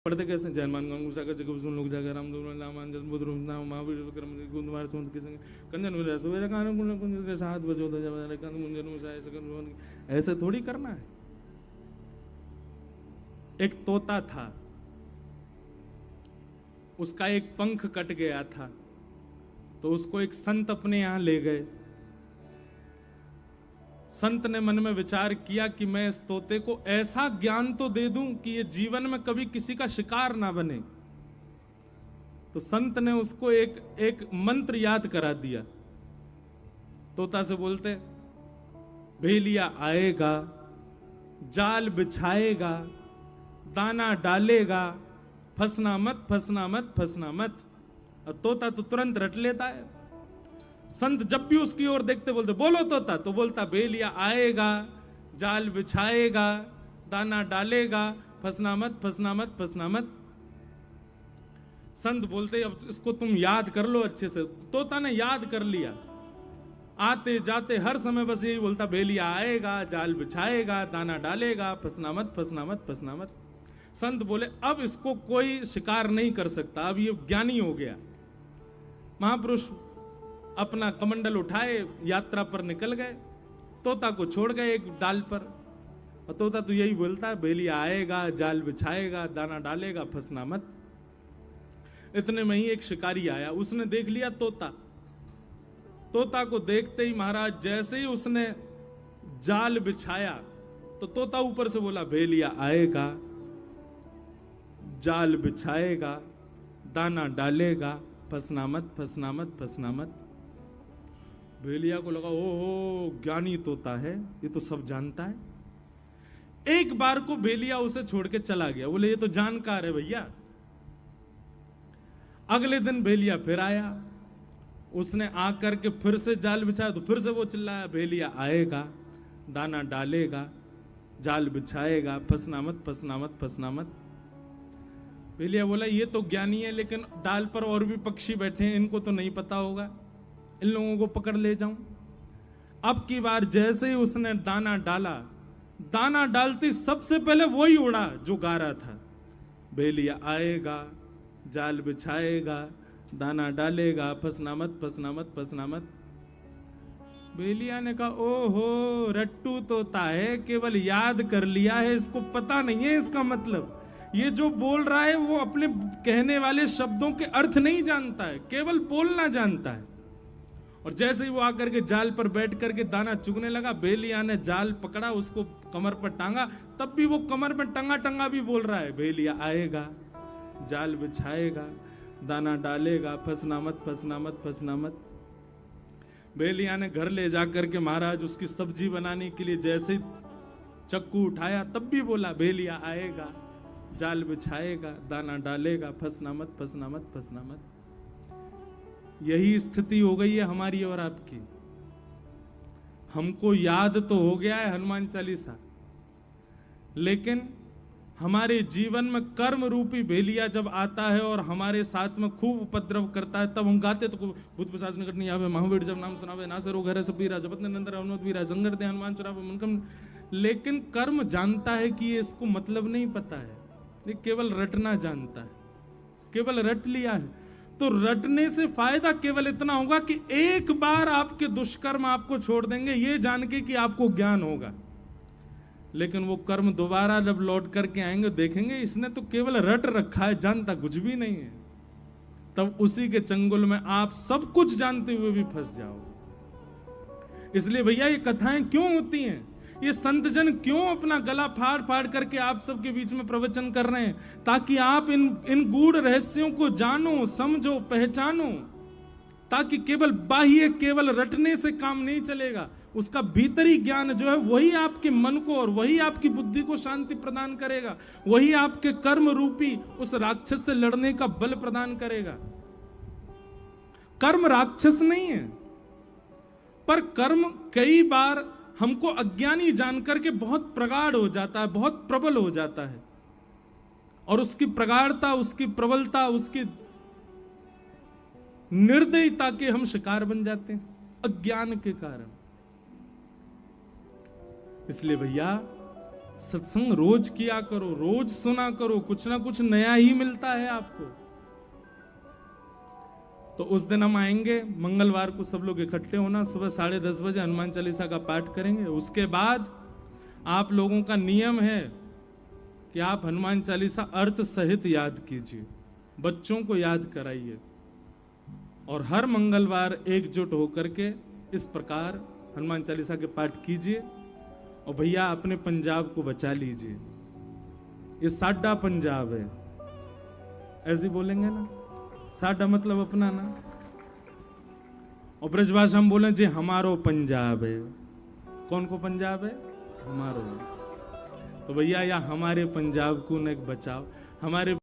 पढ़ते कैसे जैनमान सागर जगह सुन लोग जाकर राम रामान बुद्ध महावीर विक्रम कुंदवार सुन के संग कंजन विजय सुबह कान कुंज कुंज के साथ बजो तो जब कंद मुंजन मुसाए सकन ऐसे थोड़ी करना है। एक तोता था, उसका एक पंख कट गया था, तो उसको एक संत अपने यहां ले गए। संत ने मन में विचार किया कि मैं इस तोते को ऐसा ज्ञान तो दे दूं कि ये जीवन में कभी किसी का शिकार ना बने। तो संत ने उसको एक मंत्र याद करा दिया। तोता से बोलते, भेलिया आएगा, जाल बिछाएगा, दाना डालेगा, फंसना मत, फंसना मत, फंसना मत। और तोता तो तुरंत रट लेता है। संत जब भी उसकी ओर देखते बोलते, बोलो तोता, तो बोलता, भेलिया आएगा, जाल बिछाएगा, दाना डालेगा, फंसना मत, फंसना मत, फंसना मत। संत बोलते, अब इसको तुम याद कर लो अच्छे से। तोता ने याद कर लिया। आते जाते हर समय बस यही बोलता, भेलिया आएगा, जाल बिछाएगा, दाना डालेगा, फंसना मत, फंसना मत, फंसना मत। संत बोले, अब इसको कोई शिकार नहीं कर सकता, अब ये ज्ञानी हो गया। महापुरुष अपना कमंडल उठाए यात्रा पर निकल गए। तोता को छोड़ गए एक डाल पर। और तोता तो यही बोलता है, भेलिया आएगा, जाल बिछाएगा, दाना डालेगा, फंसना मत। इतने में ही एक शिकारी आया, उसने देख लिया तोता। तोता को देखते ही महाराज जैसे ही उसने जाल बिछाया तो तोता ऊपर से बोला, भेलिया आएगा, जाल बिछाएगा, दाना डालेगा, फंसना मत, फंसना मत, फंसना मत। भेलिया को लगा, ओहो ज्ञानी तोता है, ये तो सब जानता है। एक बार को भेलिया उसे छोड़ के चला गया। बोले, ये तो जानकार है भैया। अगले दिन भेलिया फिर आया। उसने आकर के फिर से जाल बिछाया तो फिर से वो चिल्लाया, भेलिया आएगा, दाना डालेगा, जाल बिछाएगा, फंसना मत, फंसना मत, फंसना मत। भेलिया बोला, ये तो ज्ञानी है, लेकिन डाल पर और भी पक्षी बैठे हैं, इनको तो नहीं पता होगा, इन लोगों को पकड़ ले जाऊं। अब की बार जैसे ही उसने दाना डाला, दाना डालते सबसे पहले वही उड़ा जो गा रहा था, भेलिया आएगा, जाल बिछाएगा, दाना डालेगा, फंसना मत, फंसना मत, फंसना मत। भेलिया ने कहा, ओहो रट्टू तोता है, केवल याद कर लिया है, इसको पता नहीं है इसका मतलब। ये जो बोल रहा है वो अपने कहने वाले शब्दों के अर्थ नहीं जानता है, केवल बोलना जानता है। और जैसे ही वो आकर के जाल पर बैठ करके दाना चुगने लगा, भेलिया ने जाल पकड़ा, उसको कमर पर टांगा, तब भी वो कमर पर टंगा टंगा भी बोल रहा है, भेलिया आएगा, जाल बिछाएगा, दाना डालेगा, फंसना मत, फंसना मत, फंसना मत। भेलिया ने घर ले जाकर के महाराज उसकी सब्जी बनाने के लिए जैसे ही चक्कू उठाया, तब भी बोला, भेलिया आएगा, जाल बिछाएगा, दाना डालेगा, फंसना मत, फंसना मत, फंसना मत। यही स्थिति हो गई है हमारी और आपकी। हमको याद तो हो गया है हनुमान चालीसा, लेकिन हमारे जीवन में कर्म रूपी भेलिया जब आता है और हमारे साथ में खूब उपद्रव करता है, तब हम गाते तो बुद्ध प्रसाद निकट नहीं आवे, महावीर जब नाम सुनावे, नासरो घर सबीरा, जपत नंदर हनुमत वीरा, संगर दे हनुमान चुरावे मनकम। लेकिन कर्म जानता है कि ये इसको मतलब नहीं पता है, ये केवल रटना जानता है, केवल रट लिया है। तो रटने से फायदा केवल इतना होगा कि एक बार आपके दुष्कर्म आपको छोड़ देंगे, ये जान के कि आपको ज्ञान होगा। लेकिन वो कर्म दोबारा जब लौट करके आएंगे, देखेंगे इसने तो केवल रट रखा है, जानता कुछ भी नहीं है। तब उसी के चंगुल में आप सब कुछ जानते हुए भी फंस जाओ। इसलिए भैया ये कथाएं क्यों होती हैं, ये संत जन क्यों अपना गला फाड़ फाड़ करके आप सबके बीच में प्रवचन कर रहे हैं, ताकि आप इन गूढ़ रहस्यों को जानो, समझो, पहचानो। ताकि केवल बाह्य, केवल रटने से काम नहीं चलेगा। उसका भीतरी ज्ञान जो है वही आपके मन को और वही आपकी बुद्धि को शांति प्रदान करेगा, वही आपके कर्म रूपी उस राक्षस से लड़ने का बल प्रदान करेगा। कर्म राक्षस नहीं है, पर कर्म कई बार हमको अज्ञानी जानकर के बहुत प्रगाढ़ हो जाता है, बहुत प्रबल हो जाता है। और उसकी प्रगाढ़ता, उसकी प्रबलता, उसकी निर्दयता के हम शिकार बन जाते हैं अज्ञान के कारण। इसलिए भैया सत्संग रोज किया करो, रोज सुना करो, कुछ ना कुछ नया ही मिलता है आपको। तो उस दिन हम आएंगे, मंगलवार को सब लोग इकट्ठे होना, सुबह 10:30 बजे हनुमान चालीसा का पाठ करेंगे। उसके बाद आप लोगों का नियम है कि आप हनुमान चालीसा अर्थ सहित याद कीजिए, बच्चों को याद कराइए, और हर मंगलवार एकजुट होकर के इस प्रकार हनुमान चालीसा के पाठ कीजिए। और भैया अपने पंजाब को बचा लीजिए, ये साडा पंजाब है, ऐसे बोलेंगे ना, साडा मतलब अपना ना, और ब्रजभाषा हम बोले जी हमारो पंजाब है। कौन को पंजाब है? हमारो। तो भैया या हमारे पंजाब को न बचाओ, हमारे